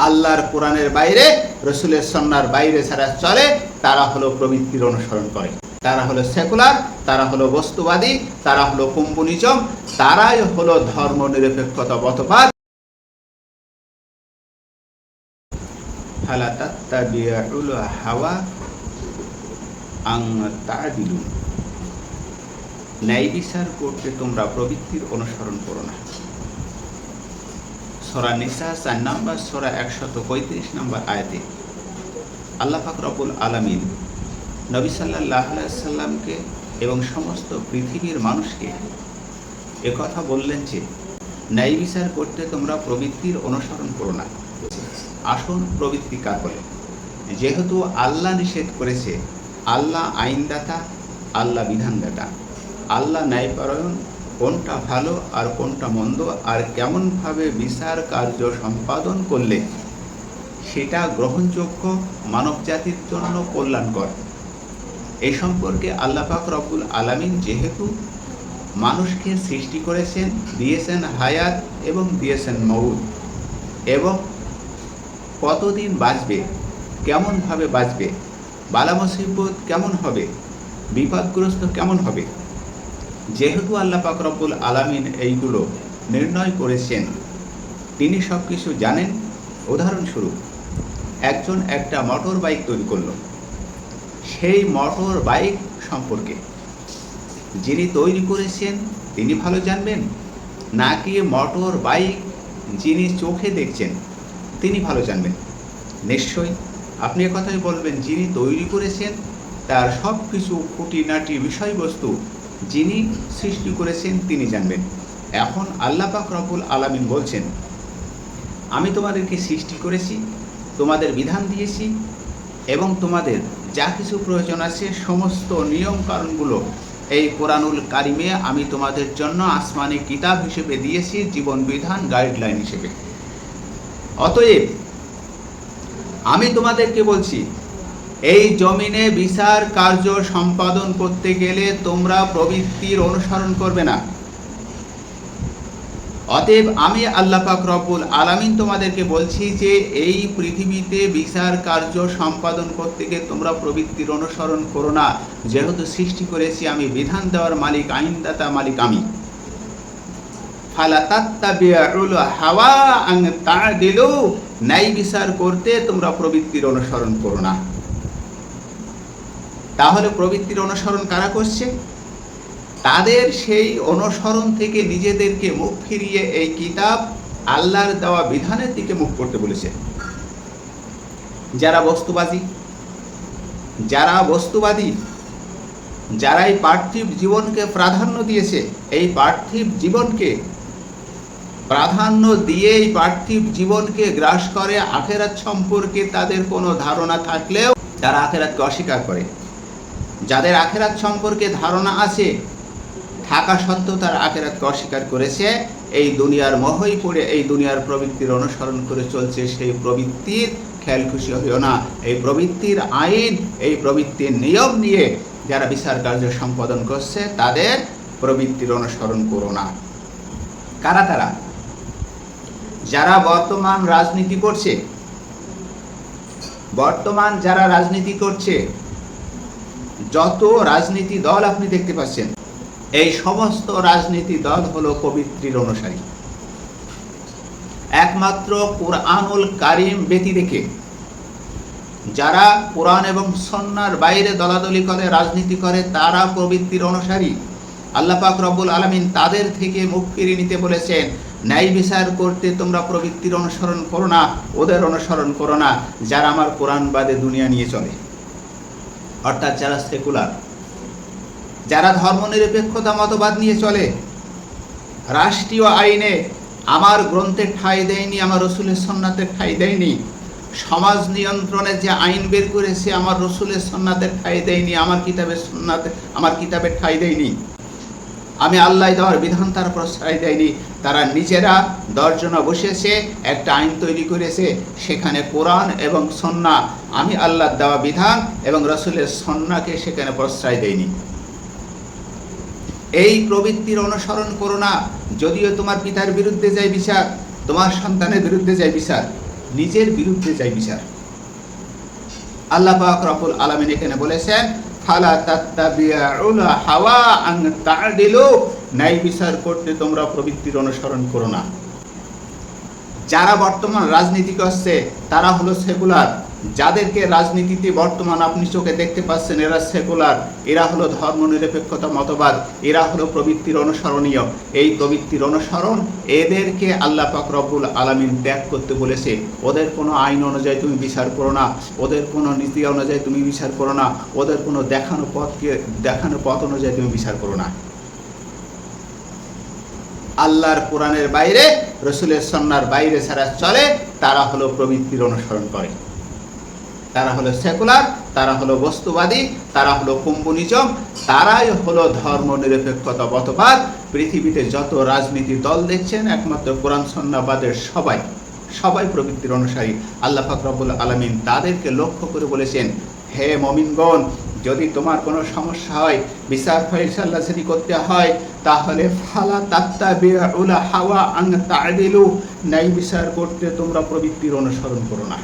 আল্লাহর কোরআনের বাইরে, রসুলের সুন্নাহর বাইরে যারা চলে তারা হলো প্রবৃত্তির অনুসরণ করে, তারা হলো সেকুলার, তারা হলো বস্তুবাদী, তারা হলো কম্যুনিজম, তারাই হলো ধর্ম নিরপেক্ষতা মতবাদ। ফালা তাত্তাবিউল হাওয়া আন তা'দিলু, ন্যায় বিচার করতে তোমরা প্রবৃত্তির অনুসরণ করো না। সূরা নিসা 4 নম্বর সূরা 135 নম্বর আয়াতে আল্লাহ পাক রব্বুল আলামিন নবী সাল্লাল্লাহু আলাইহি সাল্লামকে এবং সমস্ত পৃথিবীর মানুষকে একথা বললেন যে ন্যায় বিচার করতে তোমরা প্রবৃত্তির অনুসরণ করো না। আসল প্রবৃত্তি কার বলে? যেহেতু আল্লাহ নিষেধ করেছে, আল্লাহ আইনদাতা, আল্লাহ বিধানদাতা, আল্লাহ ন্যায়পরায়ণ, কোনটা ভালো আর কোনটা মন্দ আর কেমনভাবে বিচার কার্য সম্পাদন করলে সেটা গ্রহণযোগ্য, মানব জাতির জন্য কল্যাণকর, এই সম্পর্কে আল্লাহ পাক রব্বুল আলামিন যেহেতু মানুষকে সৃষ্টি করেছেন, দিয়েছেন হায়াত এবং দিয়েছেন মউত, এবং কতদিন বাঁচবে, কেমনভাবে বাঁচবে, বালা মুসিবত কেমন হবে, বিপদগ্রস্ত কেমন হবে, যেহেতু আল্লাহ পাক রব্বুল আলামিন এইগুলো নির্ণয় করেছেন, তিনি সব কিছু জানেন। উদাহরণস্বরূপ, একজন একটা মোটর বাইক তৈরি করল, সেই মোটর বাইক সম্পর্কে যিনি তৈরি করেছেন তিনি ভালো জানবেন, নাকি মোটর বাইক যিনি চোখে দেখছেন তিনি ভালো জানবেন? নিশ্চয়ই আপনি একথাই বলবেন, যিনি তৈরি করেছেন তার সব কিছু খুঁটিনাটি বিষয়বস্তু যিনি সৃষ্টি করেছেন তিনি জানবেন। এখন আল্লাহ পাক রব্বুল আলামিন বলছেন, আমি তোমাদেরকে সৃষ্টি করেছি, তোমাদের বিধান দিয়েছি, এবং তোমাদের যা কিছু প্রয়োজন আছে সমস্ত নিয়ম কারণগুলো এই কোরআনুল কারিমে আমি তোমাদের জন্য আসমানি কিতাব হিসেবে দিয়েছি, জীবন বিধান গাইডলাইন হিসেবে। অতএব আমি তোমাদেরকে বলছি, এই জমিনে বিচার কার্য সম্পাদন করতে গেলে তোমরা প্রবৃত্তির অনুসরণ করবে না। অতএব আমি আল্লাহ পাক রব্বুল আলামিন তোমাদেরকে বলছি যে এই পৃথিবীতে বিচার কার্য সম্পাদন করতে গিয়ে তোমরা প্রবৃত্তির অনুসরণ করো না, যেহেতু সৃষ্টি করেছি আমি, বিধান দেওয়ার মালিক, আইনদাতা মালিক আমি। ফালা তাত্তাবিউল হাওয়া আন তা'দিলু, ন্যায় বিচার করতে তোমরা প্রবৃত্তির অনুসরণ করো না। তাহলে প্রবৃত্তির অনুসরণ কারা করছে? তাদের সেই অনুসরণ থেকে নিজেদেরকে মুখ ফিরিয়ে এই কিতাব আল্লাহর দেওয়া বিধানের দিকে মুখ করতে বলেছে। যারা বস্তুবাদী, যারা এই পার্থিব জীবনকে প্রাধান্য দিয়েছে, এই পার্থিব জীবনকে প্রাধান্য দিয়ে এই পার্থিব জীবনকে গ্রাস করে, আখিরাত সম্পর্কে তাদের কোনো ধারণা থাকলেও তারা আখিরাতকে অস্বীকার করে। যাদের আখিরাত সম্পর্কে ধারণা আছে থাকা সত্ত্বেও তারা আখিরাতকে অস্বীকার করেছে, এই দুনিয়ার মোহই পড়ে এই দুনিয়ার প্রবৃত্তির অনুসরণ করে চলছে। সেই প্রবৃত্তির খেয়াল খুশি হইও না। এই প্রবৃত্তির আইন, এই প্রবৃত্তির নিয়ম নিয়ে যারা বিচার কার্য সম্পাদন করছে তাদের প্রবৃত্তির অনুসরণ করো না। কারা তারা? যারা বর্তমান রাজনীতি করছে, যারা রাজনীতি করছে, যত রাজনীতি দল আপনি দেখতে পাচ্ছেন, এই সমস্ত রাজনীতি দল হলো প্রবৃত্তির অনুসারী। একমাত্র কুরআনুল কারীম ব্যতি রেখে যারা কোরআন এবং সুন্নাহর বাইরে দলাদলি করে, রাজনীতি করে, তারা প্রবৃত্তির অনুসারী। আল্লাহ পাক রব্বুল আলামিন তাদের থেকে মুখ ফিরিয়ে নিতে বলেছেন, ন্যায় বিচার করতে তোমরা প্রবৃত্তির অনুসরণ করো না, ওদের অনুসরণ করো না যারা আমার কোরআন বাদে দুনিয়া নিয়ে চলে, অর্থাৎ যারা সেকুলার, যারা ধর্মনিরপেক্ষতা মতবাদ নিয়ে চলে, রাষ্ট্রীয় আইনে আমার গ্রন্থের ঠাঁই দেয়নি, আমার রসুলের সুন্নাতের ঠাঁই দেয়নি, সমাজ নিয়ন্ত্রণের যে আইন বের করেছে আমার রসুলের সুন্নাতের ঠাঁই দেয়নি, আমার কিতাবের ঠাঁই দেয়নি, আমি আল্লাহ দেওয়ার বিধান তার প্রশ্রয় দেয়নি। তারা নিজেরা 10 জন বসেছে, একটা আইন তৈরি করেছে, সেখানে কোরআন এবং সুন্নাহ, আমি আল্লাহর দেওয়া বিধান এবং রসুলের সুন্নাহকে সেখানে প্রশ্রয় দেয়নি। এই প্রবৃত্তির অনুসরণ করো না। যদিও তোমার পিতার বিরুদ্ধে যায় বিচার, তোমার সন্তানের বিরুদ্ধে যায় বিচার, নিজের বিরুদ্ধে যায় বিচার। আল্লাহ পাক রব্বুল আলামিন এখানে বলেছেন, ফালা তাত্তাবিউল হাওয়া আন তা'দিলু, ন্যায় বিচার করতে তোমরা প্রবৃত্তির অনুসরণ করো না। যারা বর্তমান রাজনীতি করছে তারা হলো সেকুলার। যাদেরকে রাজনীতিতে বর্তমান আপনি চোখে দেখতে পাচ্ছেন এরা সেকুলার, এরা হলো ধর্মনিরপেক্ষতা মতবাদ, এরা হলো প্রবৃত্তির অনুসরণীয়। এই প্রবৃত্তির অনুসরণ এদেরকে আল্লাহ পাক রব্বুল আলামিন ত্যাগ করতে বলেছে। ওদের কোনো আইন অনুযায়ী তুমি বিচার করো না, ওদের কোনো নীতি অনুযায়ী তুমি বিচার করো না, ওদের কোনো দেখানো পথ অনুযায়ী তুমি বিচার করো না। আল্লাহর কোরআনের বাইরে, রসুলের সুন্নাহর বাইরে ছাড়া চলে, তারা হলো প্রবৃত্তির অনুসরণ করে, তারা হলো সেকুলার, তারা হলো বস্তুবাদী, তারা হলো কম্যুনিজম, তারাই হলো ধর্ম নিরপেক্ষতা মতবাদ। পৃথিবীতে যত রাজনীতি দল দেখছেন একমাত্র কোরআন সুন্নাহবাদের সবাই প্রবৃত্তির অনুসারী। আল্লাহ পাক রব্বুল আলামিন তাদেরকে লক্ষ্য করে বলেছেন, হে মুমিনগণ, যদি তোমার কোনো সমস্যা হয়, বিচার ফয়সালা যদি করতে হয়, তাহলে ফালা তাত্তাবিউল হাওয়া আন তা'দিলু, ন্যায় বিচার করতে তোমরা প্রবৃত্তির অনুসরণ করো না।